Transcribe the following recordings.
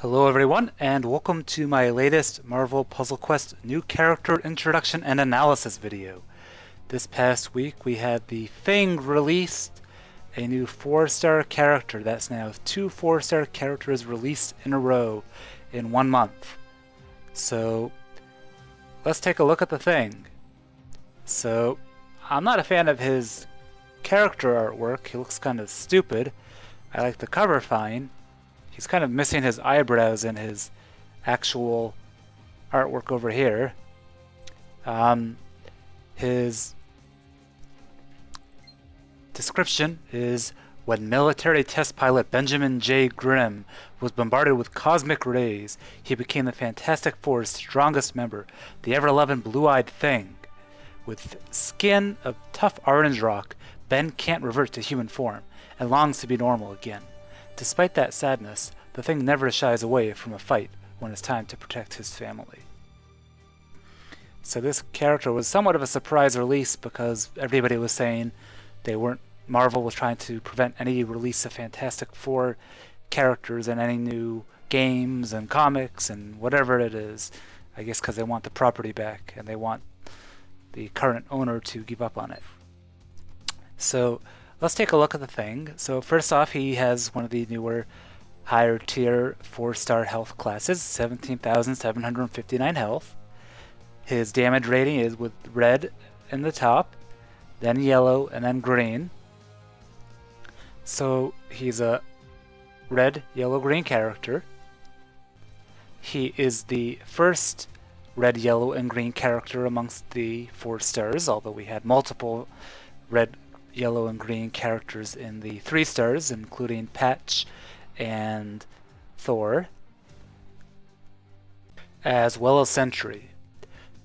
Hello everyone, and welcome to my latest Marvel Puzzle Quest new character introduction and analysis video. This past week we had the Thing released, a new 4-star character. That's now 2 4-star characters released in a row in 1 month. So let's take a look at the Thing. So I'm not a fan of his character artwork. He looks kind of stupid. I like the cover fine. He's kind of missing his eyebrows in his actual artwork over here. His description is, when military test pilot Benjamin J. Grimm was bombarded with cosmic rays, he became the Fantastic Four's strongest member, the ever-loving blue-eyed Thing. With skin of tough orange rock, Ben can't revert to human form and longs to be normal again. Despite that sadness, the Thing never shies away from a fight when it's time to protect his family. So this character was somewhat of a surprise release because everybody was saying Marvel was trying to prevent any release of Fantastic Four characters in any new games and comics and whatever it is. I guess because they want the property back and they want the current owner to give up on it. So let's take a look at the Thing. So first off, he has one of the newer higher tier 4-star health classes, 17,759 health. His damage rating is with red in the top, then yellow, and then green. So he's a red, yellow, green character. He is the first red, yellow, and green character amongst the 4 stars, although we had multiple red, yellow, and green characters in the 3 stars, including Patch and Thor, as well as Sentry.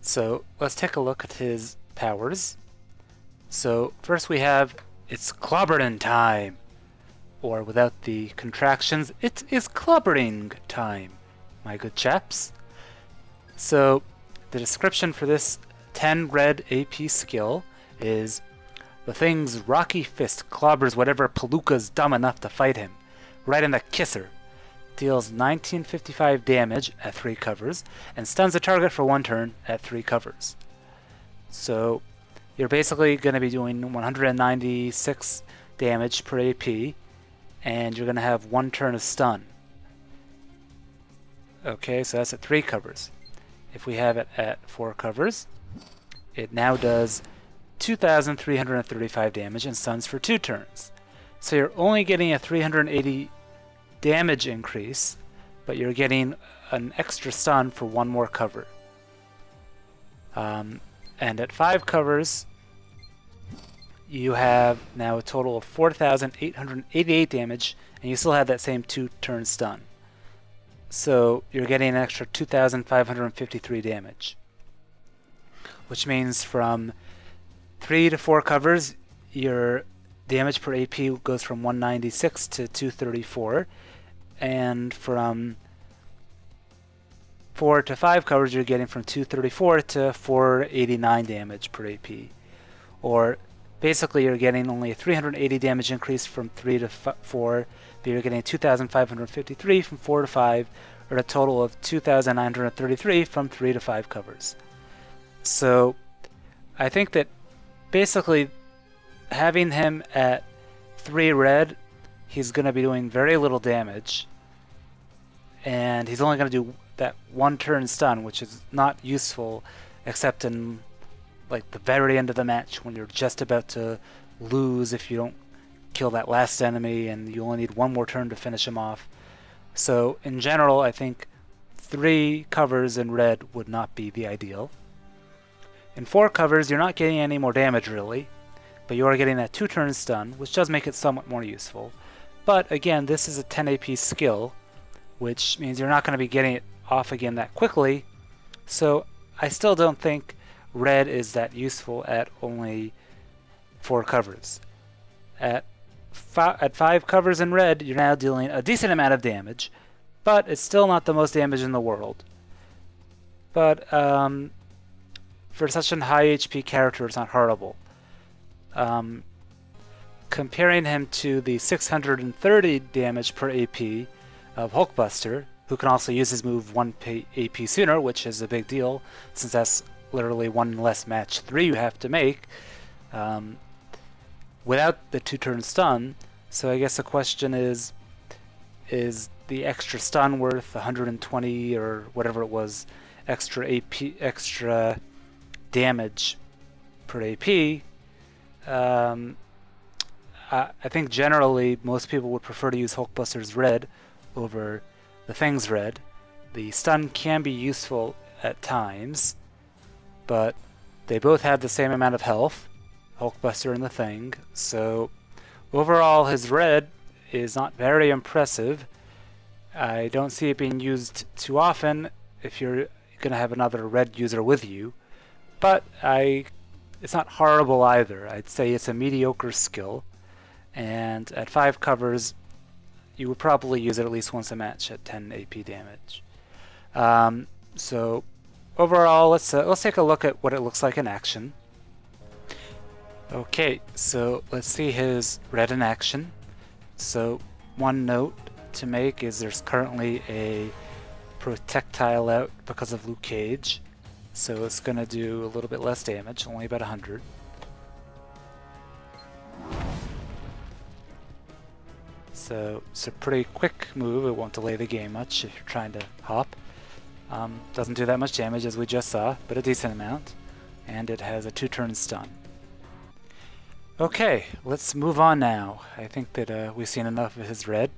So let's take a look at his powers. So first we have, it's Clobberin Time, or without the contractions, it is Clobbering Time, my good chaps. So the description for this 10 red AP skill is, the Thing's rocky fist clobbers whatever palooka's dumb enough to fight him, right in the kisser. Deals 1955 damage at 3 covers, and stuns the target for 1 turn at 3 covers. So you're basically going to be doing 196 damage per AP, and you're going to have 1 turn of stun. Okay, so that's at 3 covers. If we have it at 4 covers, it now does 2,335 damage and stuns for 2 turns. So you're only getting a 380 damage increase, but you're getting an extra stun for 1 more cover. And at 5 covers, you have now a total of 4,888 damage, and you still have that same 2-turn stun. So you're getting an extra 2,553 damage, which means from 3 to 4 covers, your damage per AP goes from 196 to 234, and from 4 to 5 covers, you're getting from 234 to 489 damage per AP. Or basically, you're getting only a 380 damage increase from 3 to 4, but you're getting 2,553 from 4 to 5, or a total of 2,933 from 3 to 5 covers. So I think that basically having him at 3 red, he's going to be doing very little damage, and he's only going to do that 1 turn stun, which is not useful except in like the very end of the match when you're just about to lose if you don't kill that last enemy and you only need 1 more turn to finish him off. So in general, I think 3 covers in red would not be the ideal. In 4 covers, you're not getting any more damage really, but you are getting that 2-turn stun, which does make it somewhat more useful. But again, this is a 10 AP skill, which means you're not going to be getting it off again that quickly, so I still don't think red is that useful at only 4 covers. At 5 covers in red, you're now dealing a decent amount of damage, but it's still not the most damage in the world. But for such a high HP character, it's not horrible. Comparing him to the 630 damage per AP of Hulkbuster, who can also use his move 1 AP sooner, which is a big deal, since that's literally one less match 3 you have to make without the 2-turn stun. So I guess the question is the extra stun worth 120 or whatever it was, extra AP, extra damage per AP? I think generally most people would prefer to use Hulkbuster's Red over the Thing's Red. The stun can be useful at times, but they both have the same amount of health, Hulkbuster and the Thing, so overall his Red is not very impressive. I don't see it being used too often if you're going to have another Red user with you, but it's not horrible either. I'd say it's a mediocre skill, and at 5 covers you would probably use it at least once a match at 10 AP damage. So overall, let's take a look at what it looks like in action. Okay, so let's see his Red in action. So one note to make is there's currently a projectile out because of Luke Cage, so it's going to do a little bit less damage, only about 100. So it's a pretty quick move. It won't delay the game much if you're trying to hop. Doesn't do that much damage as we just saw, but a decent amount, and it has a 2-turn stun. Okay, let's move on now. I think that we've seen enough of his Red.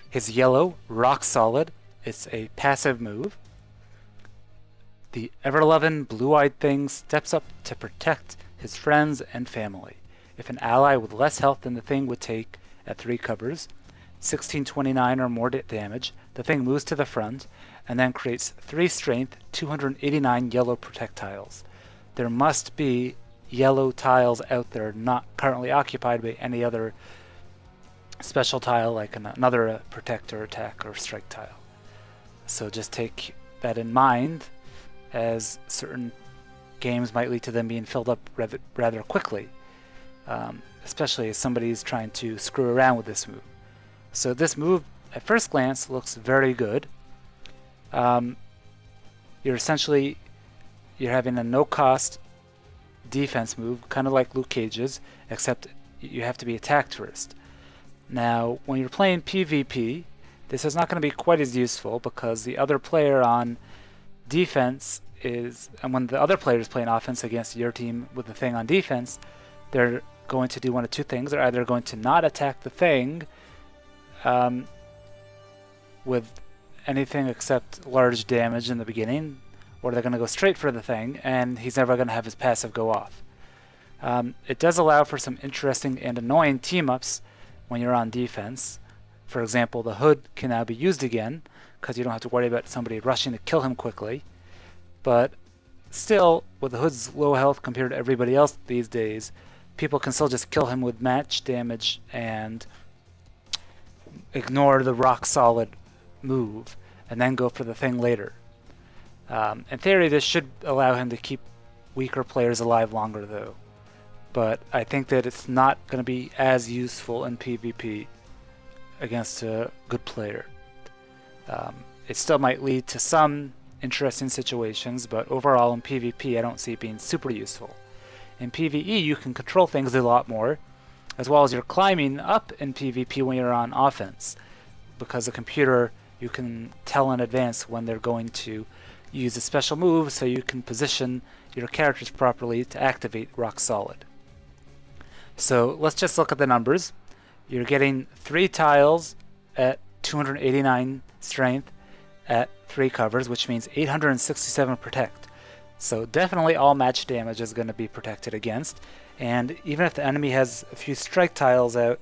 His Yellow, Rock Solid. It's a passive move. The ever-loving blue-eyed thing steps up to protect his friends and family. If an ally with less health than the thing would take at 3 covers, 1629 or more damage, the thing moves to the front and then creates 3 strength, 289 yellow projectiles. There must be yellow tiles out there not currently occupied by any other special tile, like another protect or attack or strike tile. So just take that in mind, as certain games might lead to them being filled up rather quickly, especially as somebody's trying to screw around with this move. So this move, at first glance, looks very good. You're having a no-cost defense move, kind of like Luke Cage's, except you have to be attacked first. Now, when you're playing PvP, this is not going to be quite as useful because the other player on defense and when the other player is playing offense against your team with the thing on defense, they're going to do one of two things. They're either going to not attack the thing with anything except large damage in the beginning, or they're going to go straight for the thing, and he's never going to have his passive go off. It does allow for some interesting and annoying team-ups when you're on defense. For example, the Hood can now be used again, because you don't have to worry about somebody rushing to kill him quickly. But still, with the Hood's low health compared to everybody else these days, people can still just kill him with match damage and ignore the rock-solid move, and then go for the thing later. In theory, this should allow him to keep weaker players alive longer, though. But I think that it's not going to be as useful in PvP against a good player. It still might lead to some interesting situations, but overall in PvP I don't see it being super useful. In PvE you can control things a lot more, as well as you're climbing up in PvP when you're on offense, because the computer, you can tell in advance when they're going to use a special move, so you can position your characters properly to activate Rock Solid. So let's just look at the numbers. You're getting 3 tiles at 289 strength at 3 covers, which means 867 protect. So definitely all match damage is going to be protected against, and even if the enemy has a few strike tiles out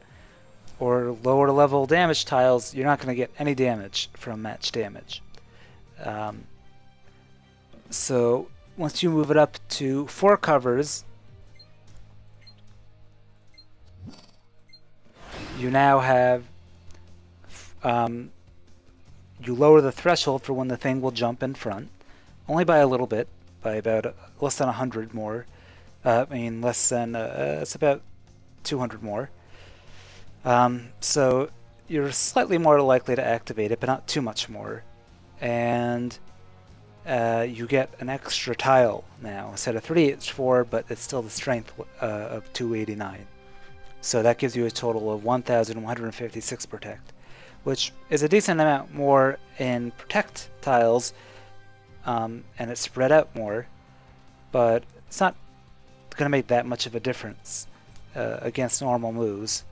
or lower level damage tiles, you're not going to get any damage from match damage. So once you move it up to 4 covers, you now have you lower the threshold for when the thing will jump in front, only by a little bit, by about less than 100 more. It's about 200 more. So you're slightly more likely to activate it, but not too much more. and you get an extra tile now. Instead of 3, it's 4, but it's still the strength of 289. So that gives you a total of 1,156 protect, which is a decent amount more in protect tiles, and it's spread out more, but it's not going to make that much of a difference against normal moves.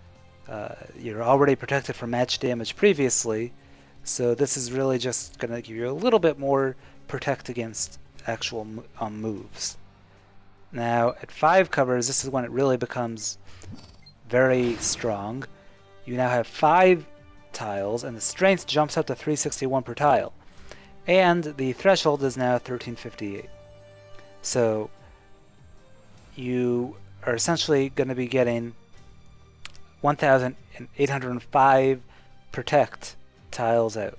You're already protected from match damage previously, so this is really just going to give you a little bit more protect against actual moves. Now, at 5 covers, this is when it really becomes very strong. You now have 5 tiles, and the strength jumps up to 361 per tile. And the threshold is now 1358. So you are essentially going to be getting 1,805 protect tiles out.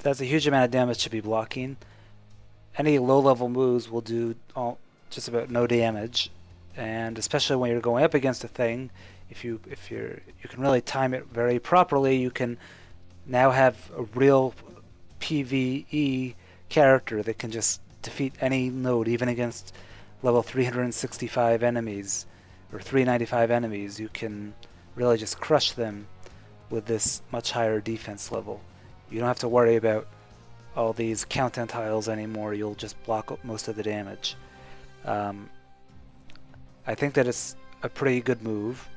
That's a huge amount of damage to be blocking. Any low-level moves will do just about no damage, and especially when you're going up against a thing, if you can really time it very properly, you can now have a real PvE character that can just defeat any node, even against level 365 enemies or 395 enemies. You can really just crush them with this much higher defense level. You don't have to worry about all these countdown tiles anymore. You'll just block up most of the damage. I think that it's a pretty good move,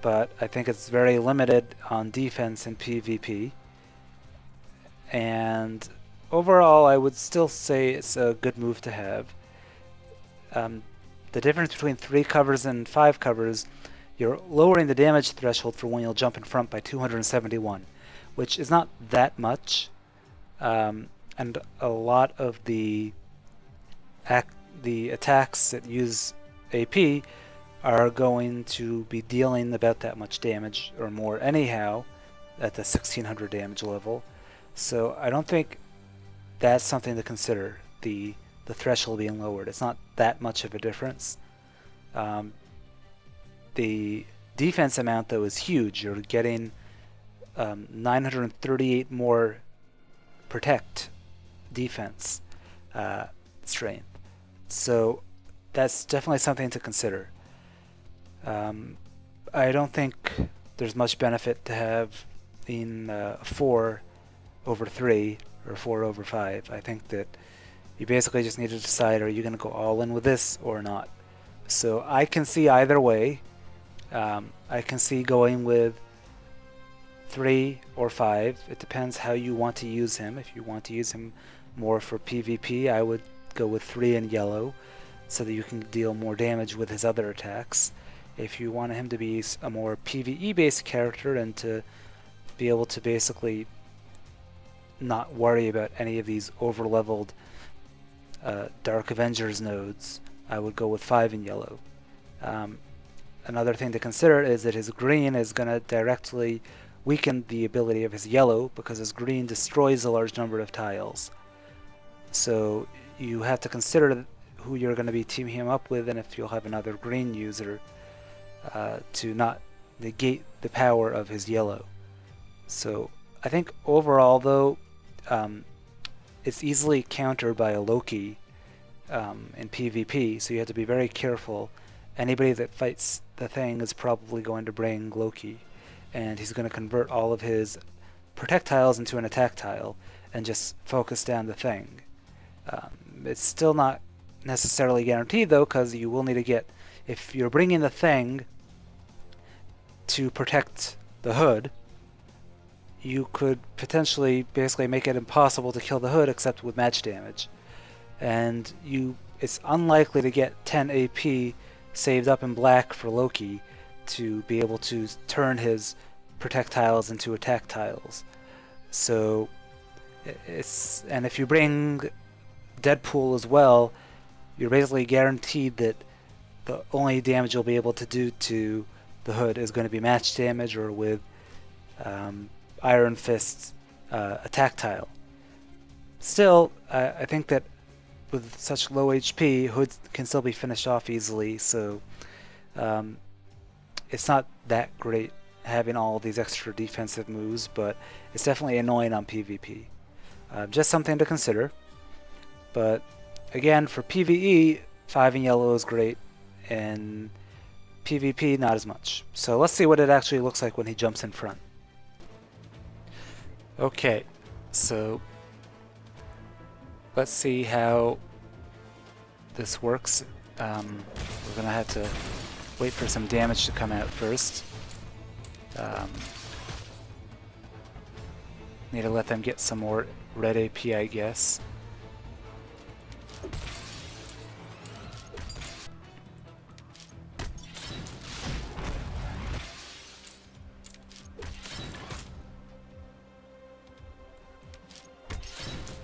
but I think it's very limited on defense and PvP. And overall, I would still say it's a good move to have. The difference between 3 covers and 5 covers, you're lowering the damage threshold for when you'll jump in front by 271, which is not that much. And a lot of the attacks that use AP are going to be dealing about that much damage or more anyhow at the 1600 damage level. So I don't think that's something to consider, the threshold being lowered. It's not that much of a difference. The defense amount, though, is huge. You're getting 938 more protect defense strength. So that's definitely something to consider. I don't think there's much benefit to have in 4 over 3 or 4 over 5. I think that you basically just need to decide, are you going to go all in with this or not? So I can see either way. I can see going with 3 or 5. It depends how you want to use him. If you want to use him more for PvP, I would go with 3 in yellow so that you can deal more damage with his other attacks. If you want him to be a more PvE based character and to be able to basically not worry about any of these over-leveled Dark Avengers nodes, I would go with 5 in yellow. Another thing to consider is that his green is going to directly weaken the ability of his yellow, because his green destroys a large number of tiles. So you have to consider who you're going to be teaming him up with, and if you'll have another green user to not negate the power of his yellow. So I think overall, though, it's easily countered by a Loki in PvP, so you have to be very careful. Anybody that fights the thing is probably going to bring Loki, and he's going to convert all of his protect tiles into an attack tile and just focus down the thing. It's still not necessarily guaranteed, though, because you will need to get, if you're bringing the thing to protect the hood, you could potentially basically make it impossible to kill the hood except with match damage. And it's unlikely to get 10 AP saved up in black for Loki to be able to turn his protect tiles into attack tiles. So and if you bring Deadpool as well, you're basically guaranteed that the only damage you'll be able to do to the hood is going to be match damage or with Iron Fist's attack tile. Still, I think that with such low HP, Hood can still be finished off easily, so it's not that great having all these extra defensive moves, but it's definitely annoying on PvP. Just something to consider. But again, for PvE, 5 and yellow is great, and PvP not as much. So let's see what it actually looks like when he jumps in front. Okay, so let's see how this works. We're gonna have to wait for some damage to come out first. Need to let them get some more red AP, I guess.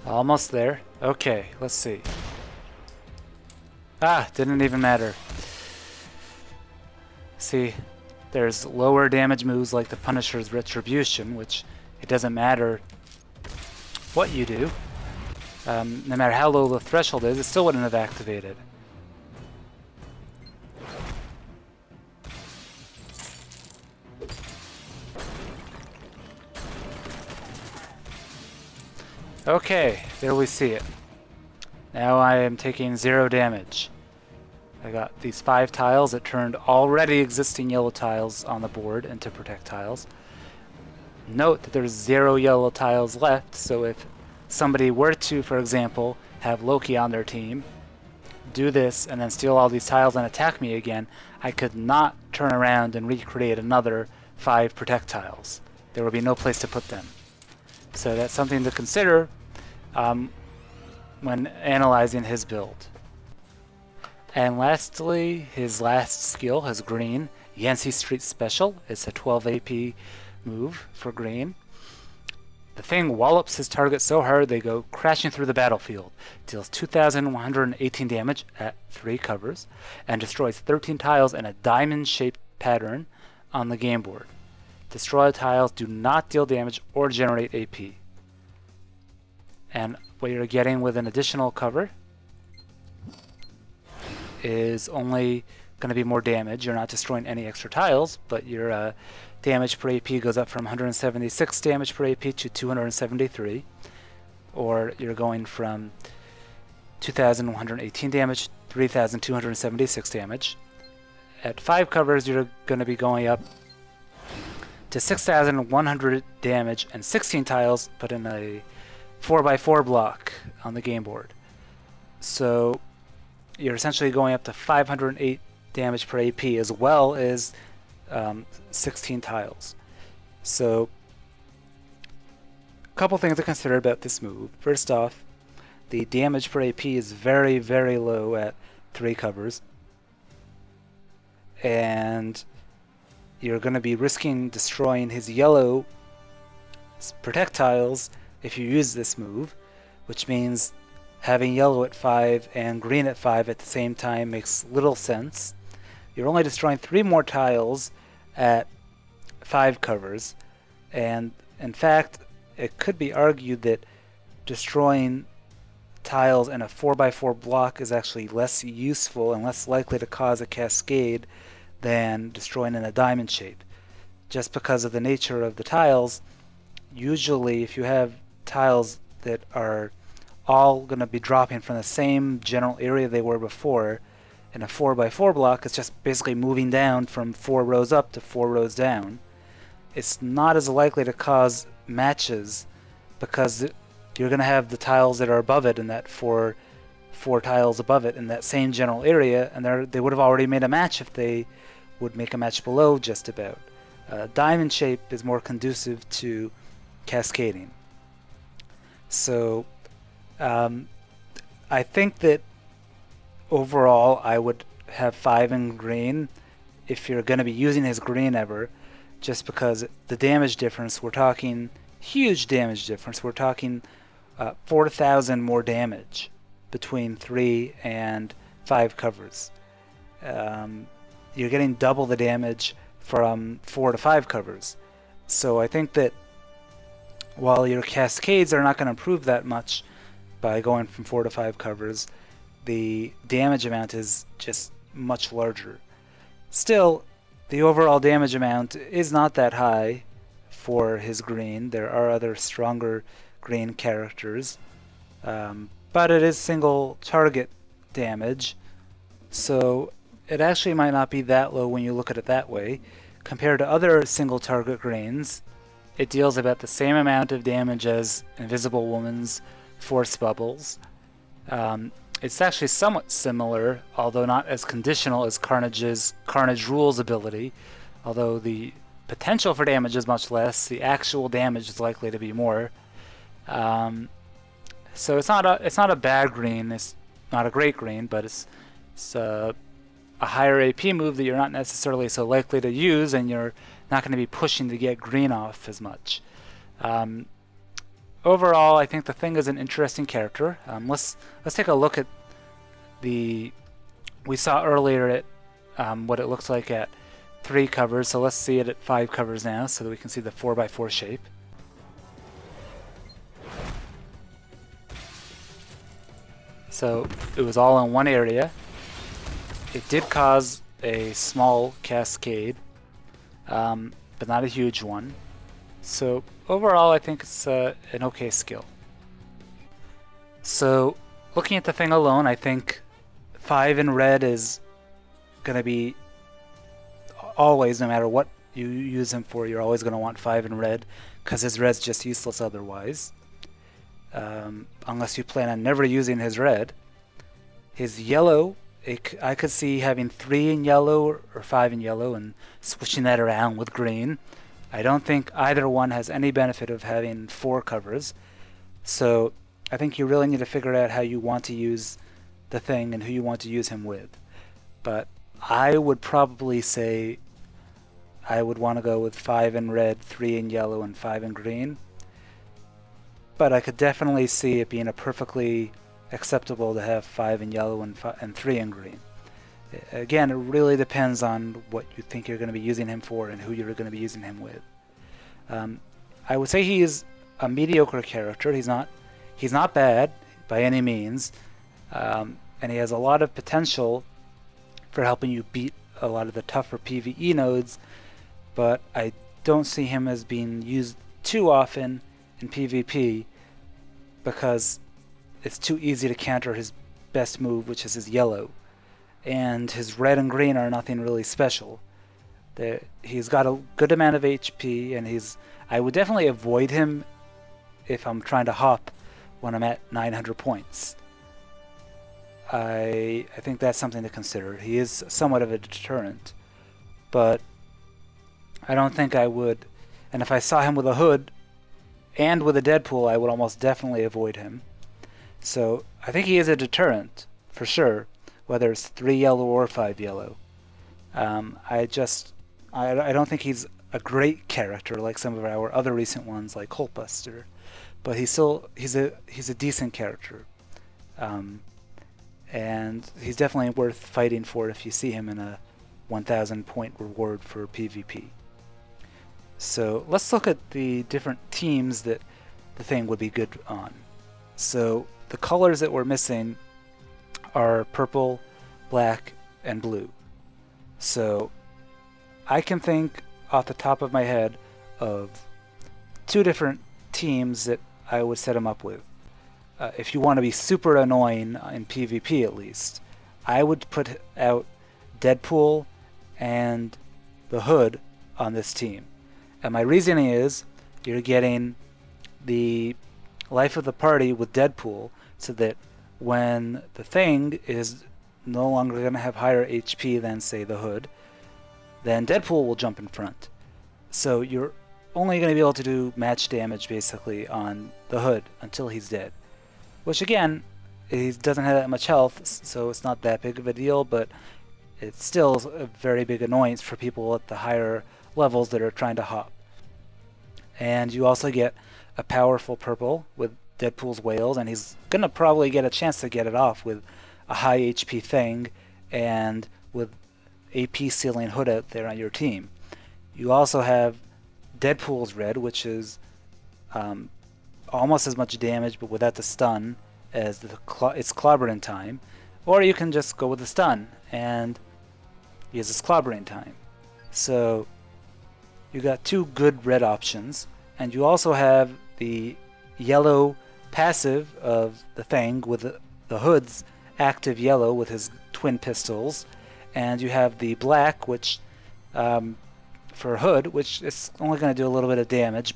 Almost there. Okay, let's see. Ah, didn't even matter. See, there's lower damage moves like the Punisher's Retribution, which it doesn't matter what you do. No matter how low the threshold is, it still wouldn't have activated. Okay, there we see it. Now I am taking 0 damage. I got these 5 tiles that turned already existing yellow tiles on the board into protect tiles. Note that there's 0 yellow tiles left, so if somebody were to, for example, have Loki on their team, do this, and then steal all these tiles and attack me again, I could not turn around and recreate another 5 protect tiles. There would be no place to put them. So that's something to consider when analyzing his build. And lastly, his last skill, his green, Yancy Street Special. It's a 12 AP move for green. The thing wallops his target so hard they go crashing through the battlefield, deals 2,118 damage at 3 covers, and destroys 13 tiles in a diamond-shaped pattern on the game board. Destroyed tiles do not deal damage or generate AP. And what you're getting with an additional cover is only going to be more damage. You're not destroying any extra tiles, but your damage per AP goes up from 176 damage per AP to 273. Or you're going from 2,118 damage, 3,276 damage. At 5 covers, you're going to be going up to 6,100 damage and 16 tiles, put in a 4x4 block on the game board. So you're essentially going up to 508 damage per AP as well as 16 tiles. So a couple things to consider about this move. First off, the damage per AP is very, very low at 3 covers. And you're going to be risking destroying his yellow protect tiles if you use this move, which means having yellow at 5 and green at 5 at the same time makes little sense. You're only destroying 3 more tiles at 5 covers, and in fact, it could be argued that destroying tiles in a 4x4 block is actually less useful and less likely to cause a cascade than destroying in a diamond shape. Just because of the nature of the tiles, usually if you have tiles that are all going to be dropping from the same general area they were before, in a 4x4 block, it's just basically moving down from 4 rows up to 4 rows down. It's not as likely to cause matches because you're going to have the tiles that are above it and that four tiles above it in that same general area, and they would have already made a match if they would make a match below just about. Diamond shape is more conducive to cascading. So I think that overall I would have 5 in green if you're going to be using his green ever, just because the damage difference, we're talking huge damage difference. We're talking 4,000 more damage between 3 and 5 covers. You're getting double the damage from 4 to 5 covers. So I think that while your cascades are not going to improve that much by going from 4 to 5 covers, the damage amount is just much larger. Still, the overall damage amount is not that high for his green. There are other stronger green characters, but it is single target damage, so it actually might not be that low when you look at it that way. Compared to other single target greens, it deals about the same amount of damage as Invisible Woman's Force Bubbles. It's actually somewhat similar, although not as conditional as Carnage's Carnage Rules ability. Although the potential for damage is much less, the actual damage is likely to be more. So it's not a bad green. It's not a great green, but it's a higher AP move that you're not necessarily so likely to use, and you're not going to be pushing to get green off as much. Overall, I think the Thing is an interesting character. Let's take a look at we saw earlier at what it looks like at 3 covers, so let's see it at 5 covers now so that we can see the 4x4 shape. So it was all in one area. It did cause a small cascade, but not a huge one. So overall, I think it's an okay skill. So looking at the Thing alone, I think 5 in red is going to be always, no matter what you use him for, you're always going to want 5 in red, because his red's just useless otherwise. Unless you plan on never using his red. His yellow, I could see having 3 in yellow or 5 in yellow and switching that around with green. I don't think either one has any benefit of having 4 covers. So I think you really need to figure out how you want to use the Thing and who you want to use him with. But I would probably say I would want to go with 5 in red, 3 in yellow, and 5 in green. But I could definitely see it being a perfectly acceptable to have 5 in yellow and 3 in green. Again, it really depends on what you think you're going to be using him for and who you're going to be using him with. I would say he is a mediocre character. He's not bad by any means, and he has a lot of potential for helping you beat a lot of the tougher PvE nodes, but I don't see him as being used too often in PvP because it's too easy to counter his best move, which is his yellow. And his red and green are nothing really special. He's got a good amount of HP, and I would definitely avoid him if I'm trying to hop when I'm at 900 points. I think that's something to consider. He is somewhat of a deterrent, but I don't think I would. And if I saw him with a hood and with a Deadpool, I would almost definitely avoid him. So I think he is a deterrent for sure, whether it's 3 yellow or 5 yellow. I don't think he's a great character like some of our other recent ones like Hulkbuster, but he's a decent character. And he's definitely worth fighting for if you see him in a 1,000 point reward for PvP. So let's look at the different teams that the Thing would be good on. So the colors that we're missing are purple, black, and blue. So I can think off the top of my head of 2 different teams that I would set him up with. If you want to be super annoying in PvP at least, I would put out Deadpool and the Hood on this team. And my reasoning is you're getting the life of the party with Deadpool, so that when the Thing is no longer going to have higher HP than, say, the Hood, then Deadpool will jump in front. So you're only going to be able to do match damage basically on the Hood until he's dead. Which again, he doesn't have that much health, so it's not that big of a deal, but it's still a very big annoyance for people at the higher levels that are trying to hop. And you also get a powerful purple with Deadpool's Whales, and he's going to probably get a chance to get it off with a high HP Thing and with AP ceiling Hood out there on your team. You also have Deadpool's Red, which is almost as much damage but without the stun as it's Clobberin Time, or you can just go with the stun and use this Clobberin Time. So you got two good red options, and you also have the yellow passive of the Thing with the Hood's active yellow with his twin pistols, and you have the black, which for Hood, which is only going to do a little bit of damage,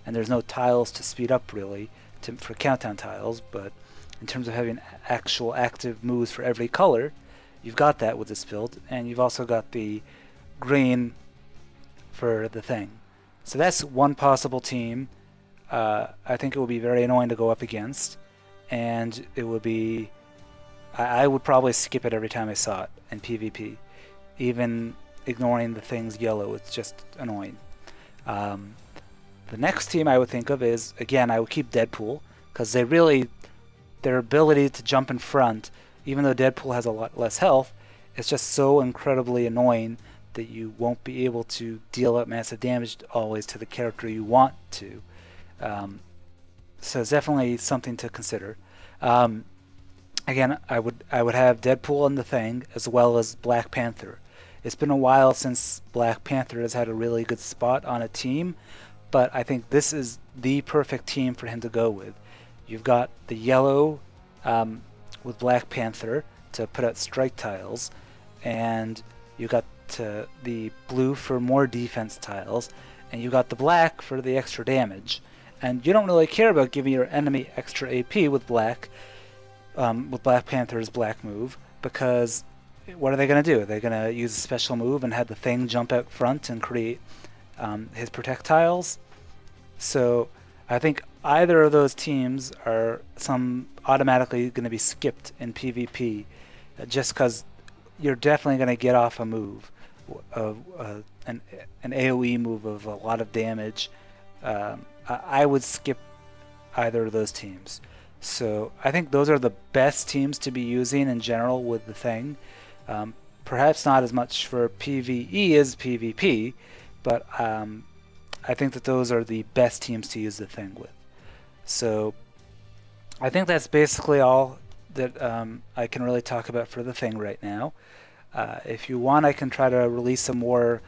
and there's no tiles to speed up really for countdown tiles, but in terms of having actual active moves for every color, you've got that with this build, and you've also got the green for the Thing. So that's one possible team. I think it would be very annoying to go up against, and it would be... I would probably skip it every time I saw it in PvP. Even ignoring the Thing's yellow, it's just annoying. The next team I would think of is, again, I would keep Deadpool, because their ability to jump in front, even though Deadpool has a lot less health, it's just so incredibly annoying that you won't be able to deal out massive damage always to the character you want to. So it's definitely something to consider. Again, I would have Deadpool and the Thing, as well as Black Panther. It's been a while since Black Panther has had a really good spot on a team, but I think this is the perfect team for him to go with. You've got the yellow with Black Panther to put out strike tiles, and you got the blue for more defense tiles, and you got the black for the extra damage. And you don't really care about giving your enemy extra AP with Black Panther's black move, because what are they going to do? They're going to use a special move and have the Thing jump out front and create his projectiles. So I think either of those teams are automatically going to be skipped in PvP, just because you're definitely going to get off a move, an AoE move of a lot of damage. I would skip either of those teams. So I think those are the best teams to be using in general with the Thing. Perhaps not as much for PvE as PvP, but I think that those are the best teams to use the Thing with. So I think that's basically all that I can really talk about for the Thing right now. If you want, I can try to release some more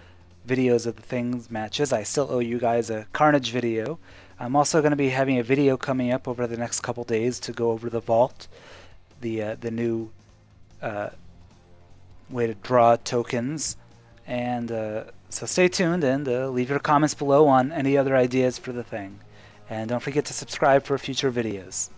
videos of the Thing's matches. I still owe you guys a Carnage video. I'm also going to be having a video coming up over the next couple days to go over the Vault, the new way to draw tokens. And so stay tuned and leave your comments below on any other ideas for the Thing. And don't forget to subscribe for future videos.